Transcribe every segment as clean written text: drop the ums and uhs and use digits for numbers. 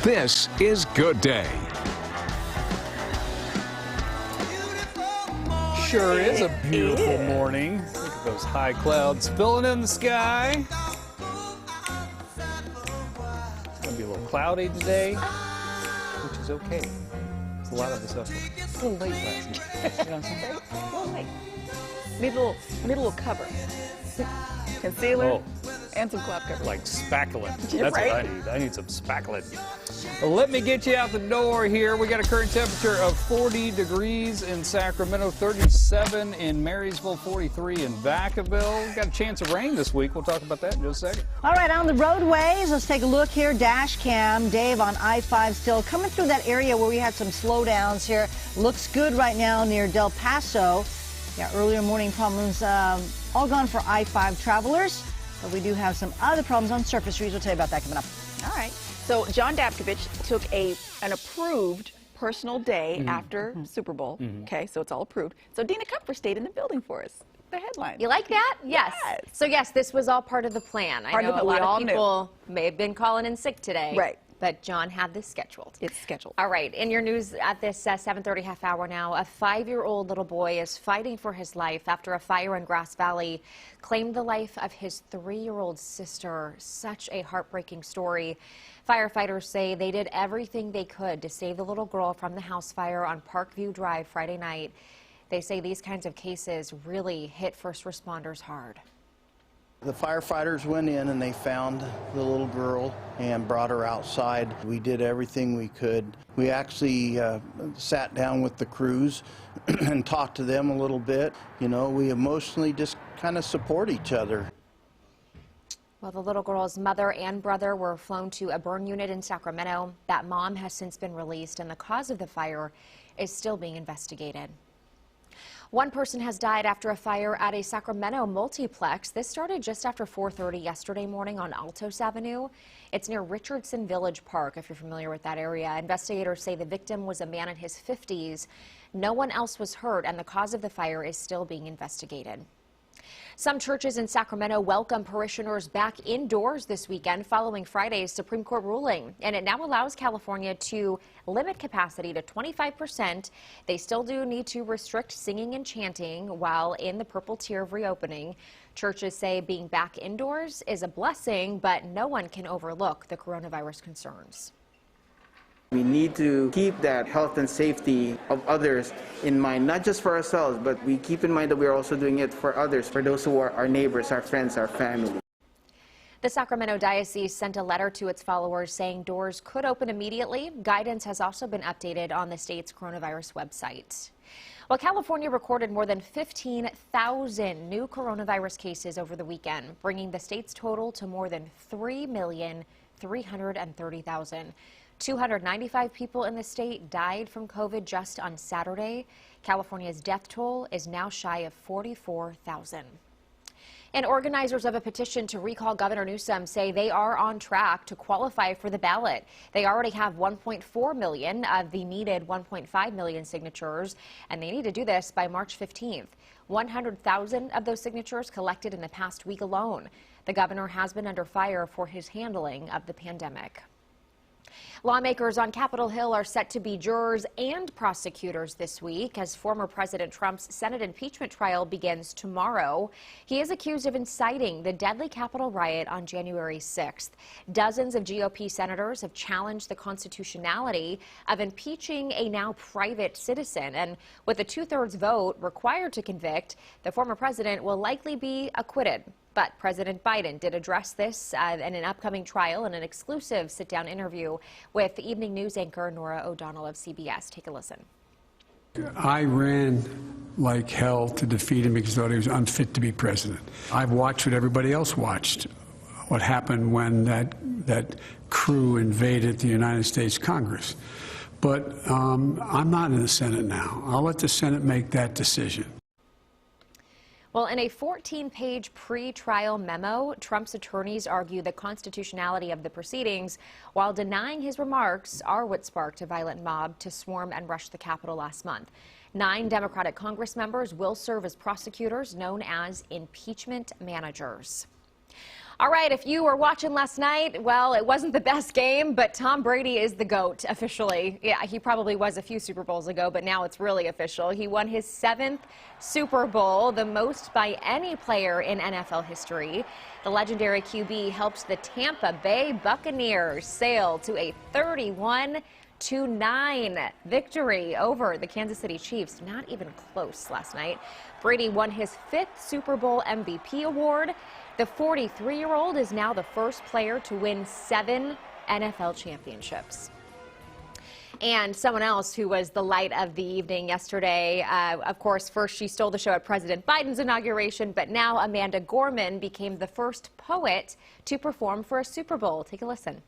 This is Good Day. Sure is a beautiful morning. Look at those high clouds filling in the sky. It's going to be a little cloudy today, which is okay. It's a lot of the stuff. It's a little late last night. You know what I'm saying? A little late. Need a little cover. Concealer and some cloud cover. Like spackling. Yeah, That's right? what I need. I need some spackling. Well, let me get you out the door here. We got a current temperature of 40 degrees in Sacramento, 37 in Marysville, 43 in Vacaville. Got a chance of rain this week. We'll talk about that in just a second. All right, on the roadways, let's take a look here. Dash cam, Dave on I-5 still coming through that area where we had some slowdowns here. Looks good right now near Del Paso. Yeah, earlier morning problems all gone for I-5 travelers. But we do have some other problems on surface streets. We'll tell you about that coming up. All right. So John Dapkovich took an approved personal day after Super Bowl. Okay, so it's all approved. So Dina Kupfer stayed in the building for us. The headline. You like that? Yes. So yes, this was all part of the plan. I know a lot of people may have been calling in sick today. Right. But John had this scheduled. It's scheduled. All right. In your news at this 7:30 half hour now, a 5-year-old little boy is fighting for his life after a fire in Grass Valley claimed the life of his 3-year-old sister. Such a heartbreaking story. Firefighters say they did everything they could to save the little girl from the house fire on Parkview Drive Friday night. They say these kinds of cases really hit first responders hard. The firefighters went in and they found the little girl and brought her outside. We did everything we could. We actually sat down with the crews and talked to them a little bit. You know, we emotionally just kind of support each other. Well, the little girl's mother and brother were flown to a burn unit in Sacramento. That mom has since been released, and the cause of the fire is still being investigated. One person has died after a fire at a Sacramento multiplex. This started just after 4:30 yesterday morning on Altos Avenue. It's near Richardson Village Park, if you're familiar with that area. Investigators say the victim was a man in his 50s. No one else was hurt, and the cause of the fire is still being investigated. Some churches in Sacramento welcome parishioners back indoors this weekend following Friday's Supreme Court ruling, and it now allows California to limit capacity to 25%. They still do need to restrict singing and chanting while in the purple tier of reopening. Churches say being back indoors is a blessing, but no one can overlook the coronavirus concerns. We need to keep that health and safety of others in mind, not just for ourselves, but we keep in mind that we are also doing it for others, for those who are our neighbors, our friends, our family. The Sacramento Diocese sent a letter to its followers saying doors could open immediately. Guidance has also been updated on the state's coronavirus website. Well, California recorded more than 15,000 new coronavirus cases over the weekend, bringing the state's total to more than 3,330,000. 295 people in the state died from COVID just on Saturday. California's death toll is now shy of 44,000. And organizers of a petition to recall Governor Newsom say they are on track to qualify for the ballot. They already have 1.4 million of the needed 1.5 million signatures, and they need to do this by March 15th. 100,000 of those signatures collected in the past week alone. The governor has been under fire for his handling of the pandemic. Lawmakers on Capitol Hill are set to be jurors and prosecutors this week as former President Trump's Senate impeachment trial begins tomorrow. He is accused of inciting the deadly Capitol riot on January 6th. Dozens of GOP senators have challenged the constitutionality of impeaching a now private citizen. And with a 2/3 vote required to convict, the former president will likely be acquitted. But President Biden did address this in an upcoming trial in an exclusive sit-down interview with evening news anchor Norah O'Donnell of CBS. Take a listen. I ran like hell to defeat him because I thought he was unfit to be president. I've watched what everybody else watched, what happened when that crew invaded the United States Congress. But I'm not in the Senate now. I'll let the Senate make that decision. Well, in a 14-page pre-trial memo, Trump's attorneys argue the constitutionality of the proceedings while denying his remarks are what sparked a violent mob to swarm and rush the Capitol last month. 9 Democratic Congress members will serve as prosecutors known as impeachment managers. All right, if you were watching last night, well, it wasn't the best game, but Tom Brady is the GOAT officially. Yeah, he probably was a few Super Bowls ago, but now it's really official. He won his 7th Super Bowl, the most by any player in NFL history. The legendary QB helped the Tampa Bay Buccaneers sail to a 31-9 victory over the Kansas City Chiefs. Not even close last night. Brady won his 5th Super Bowl MVP award. The 43-year-old is now the first player to win 7 NFL championships. And someone else who was the light of the evening yesterday, of course, first she stole the show at President Biden's inauguration, but now Amanda Gorman became the first poet to perform for a Super Bowl. Take a listen.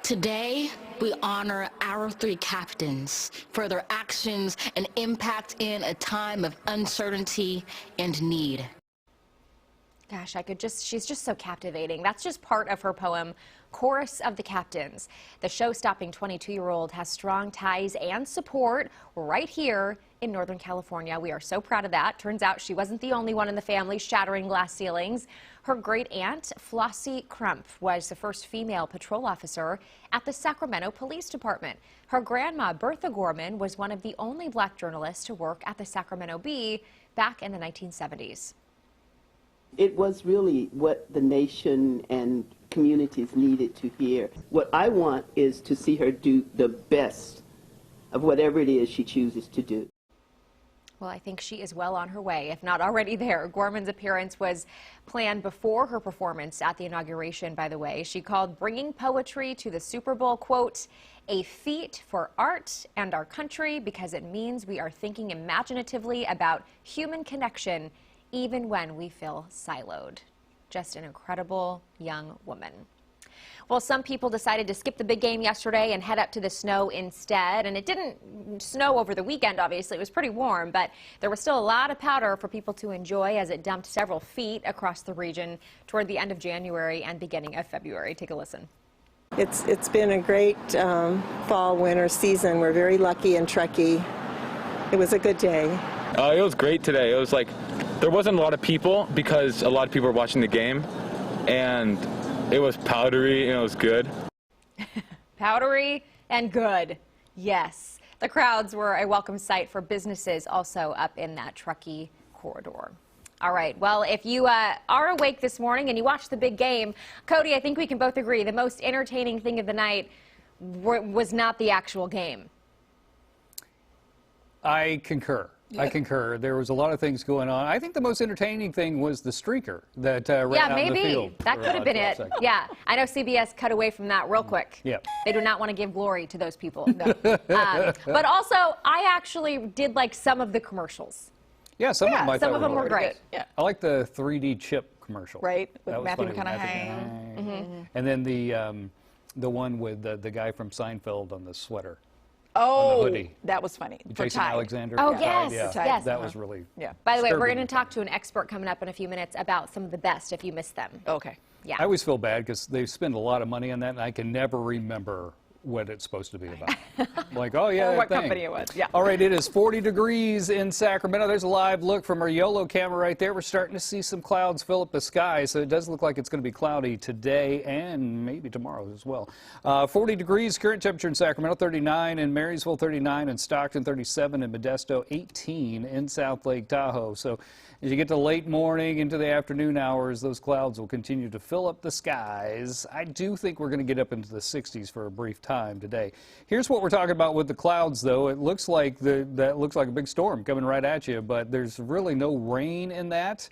Today, we honor our 3 captains for their actions and impact in a time of uncertainty and need. Gosh, she's just so captivating. That's just part of her poem, Chorus of the Captains. The show-stopping 22-year-old has strong ties and support right here in Northern California. We are so proud of that. Turns out she wasn't the only one in the family shattering glass ceilings. Her great-aunt, Flossie Crump, was the first female patrol officer at the Sacramento Police Department. Her grandma, Bertha Gorman, was one of the only black journalists to work at the Sacramento Bee back in the 1970s. It was really what the nation and communities needed to hear. What I want is to see her do the best of whatever it is she chooses to do. Well, I think she is well on her way, if not already there. Gorman's appearance was planned before her performance at the inauguration, by the way. She called bringing poetry to the Super Bowl, quote, a feat for art and our country because it means we are thinking imaginatively about human connection even when we feel siloed. Just an incredible young woman. Well, some people decided to skip the big game yesterday and head up to the snow instead. And it didn't snow over the weekend, obviously. It was pretty warm, but there was still a lot of powder for people to enjoy as it dumped several feet across the region toward the end of January and beginning of February. Take a listen. It's been a great fall-winter season. We're very lucky in Truckee. It was a good day. It was great today. It was like there wasn't a lot of people because a lot of people were watching the game, and it was powdery and it was good. Powdery and good, yes. The crowds were a welcome sight for businesses also up in that Truckee corridor. All right, well, if you are awake this morning and you watched the big game, Cody, I think we can both agree the most entertaining thing of the night was not the actual game. I concur. I concur. There was a lot of things going on. I think the most entertaining thing was the streaker that ran out in the field. That could have been it. Seconds. Yeah, I know CBS cut away from that real quick. Yeah. They do not want to give glory to those people. No. But also, I actually did like some of the commercials. Yeah, some of them I thought some of them were great. Yeah. I like the 3D chip commercial. Right, with Matthew McConaughey. And then the one with the guy from Seinfeld on the sweater. Oh, hoodie. That was funny. Jason Alexander. Oh, yes. Yeah. That was really. Yeah. By the way, we're going to talk to an expert coming up in a few minutes about some of the best if you missed them. Okay. Yeah. I always feel bad because they spend a lot of money on that, and I can never remember what it's supposed to be about. Like, oh, yeah, or what thing. company it was. Yeah. All right, it is 40 degrees in Sacramento. There's a live look from our YOLO camera right there. We're starting to see some clouds fill up the sky, so it does look like it's going to be cloudy today and maybe tomorrow as well. 40 degrees, current temperature in Sacramento, 39 in Marysville, 39 in Stockton, 37 in Modesto, 18 in South Lake Tahoe. So as you get to late morning into the afternoon hours, those clouds will continue to fill up the skies. I do think we're going to get up into the 60s for a brief time today. Here's what we're talking about with the clouds, though. It looks like that looks like a big storm coming right at you, but there's really no rain in that.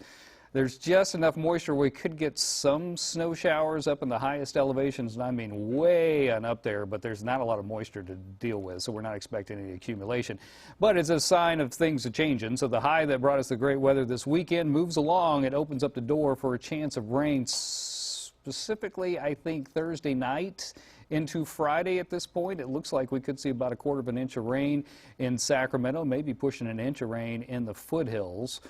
There's just enough moisture we could get some snow showers up in the highest elevations, and I mean way on up there, but there's not a lot of moisture to deal with, so we're not expecting any accumulation. But it's a sign of things changing, so the high that brought us the great weather this weekend moves along. It opens up the door for a chance of rain, specifically, I think, Thursday night into Friday at this point. It looks like we could see about 1/4 of an inch of rain in Sacramento, maybe pushing an inch of rain in the foothills.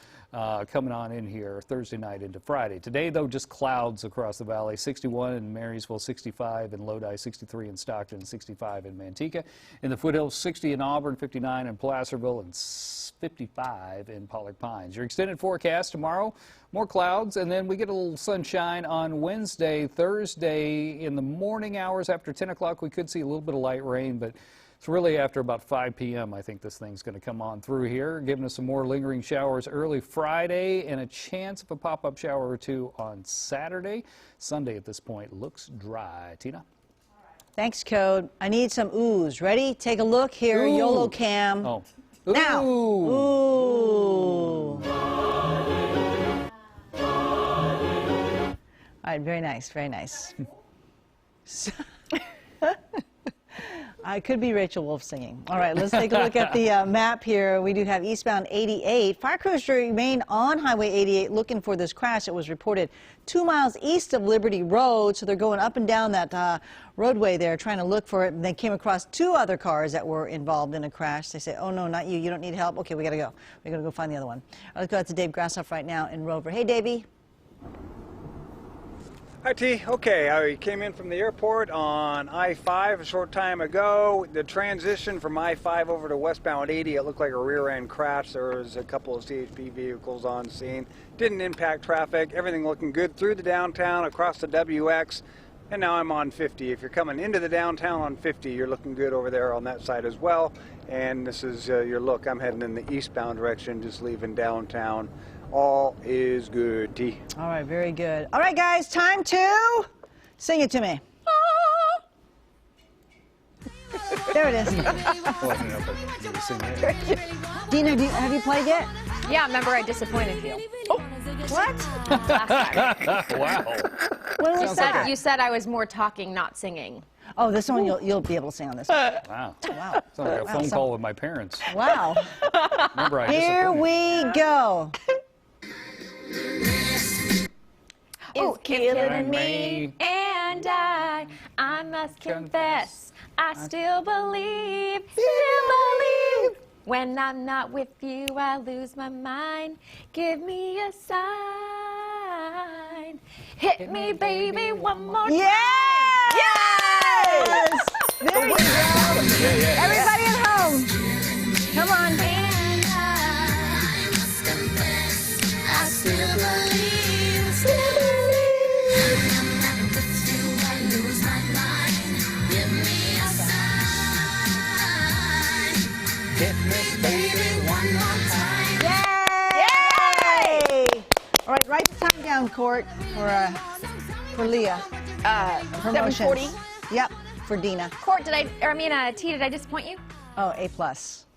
coming on in here Thursday night into Friday. Today, though, just clouds across the valley. 61 in Marysville, 65 in Lodi, 63 in Stockton, 65 in Manteca. In the foothills, 60 in Auburn, 59 in Placerville, and 55 in Pollock Pines. Your extended forecast tomorrow, more clouds, and then we get a little sunshine on Wednesday. Thursday, in the morning hours after 10 o'clock, we could see a little bit of light rain, but it's really after about 5 p.m. I think this thing's going to come on through here, giving us some more lingering showers early Friday and a chance of a pop-up shower or two on Saturday. Sunday at this point looks dry. Tina? Thanks, Code. I need some oohs. Ready? Take a look here. Ooh. YOLO cam. Oh. Now. Ooh. Ooh. All right, very nice, very nice. I could be Rachel Wolf singing. All right, let's take a look at the map here. We do have eastbound 88. Fire crews remain on Highway 88 looking for this crash. It was reported 2 miles east of Liberty Road, so they're going up and down that roadway there trying to look for it. And they came across 2 other cars that were involved in a crash. They say, oh, no, not you. You don't need help. Okay, we got to go. We got to go find the other one. Let's go out to Dave Grassoff right now in Rover. Hey, Davey. Hi, T. Okay, I came in from the airport on I-5 a short time ago. The transition from I-5 over to westbound 80, it looked like a rear-end crash. There was a couple of CHP vehicles on scene. Didn't impact traffic. Everything looking good through the downtown, across the WX, and now I'm on 50. If you're coming into the downtown on 50, you're looking good over there on that side as well. And this is your look. I'm heading in the eastbound direction, just leaving downtown. All is good, T. All right, very good. All right, guys, time to sing it to me. There it is. Dina, have you played yet? Yeah, remember I disappointed you. Oh, what? Last time. Wow. When was that? You said I was more talking, not singing. Oh, this one you'll be able to sing on this one. Wow. Wow. Sounds like a phone call with my parents. Wow. Remember, I Here we go. Is killing me, and I must confess, I still believe, when I'm not with you, I lose my mind. Give me a sign. Hit me, baby, one more time. Yes! There you go. Everybody at home, come on. And I must confess, I still believe. Hit me, baby, one more time. Yay! All right, write the time down, Court, for Leah. Promotions. 7:40. Yep, for Dina. Court, T, did I disappoint you? Oh, A+.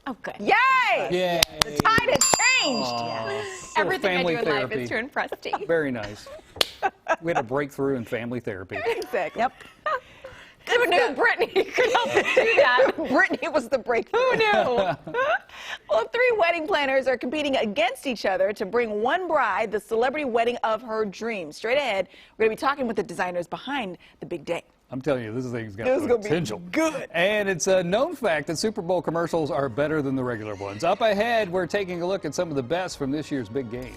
Oh, good. Yay! Yay! The tide has changed. Yes. Everything I do family in therapy. life is to impress T. Very nice. We had a breakthrough in family therapy. Exactly. Yep. Who knew Brittany could help us do that? Brittany was the breakthrough. Who knew? Well, 3 wedding planners are competing against each other to bring one bride the celebrity wedding of her dreams. Straight ahead, we're going to be talking with the designers behind the big day. I'm telling you, this thing's got This is gonna be potential. good. And it's a known fact that Super Bowl commercials are better than the regular ones. Up ahead, we're taking a look at some of the best from this year's big game.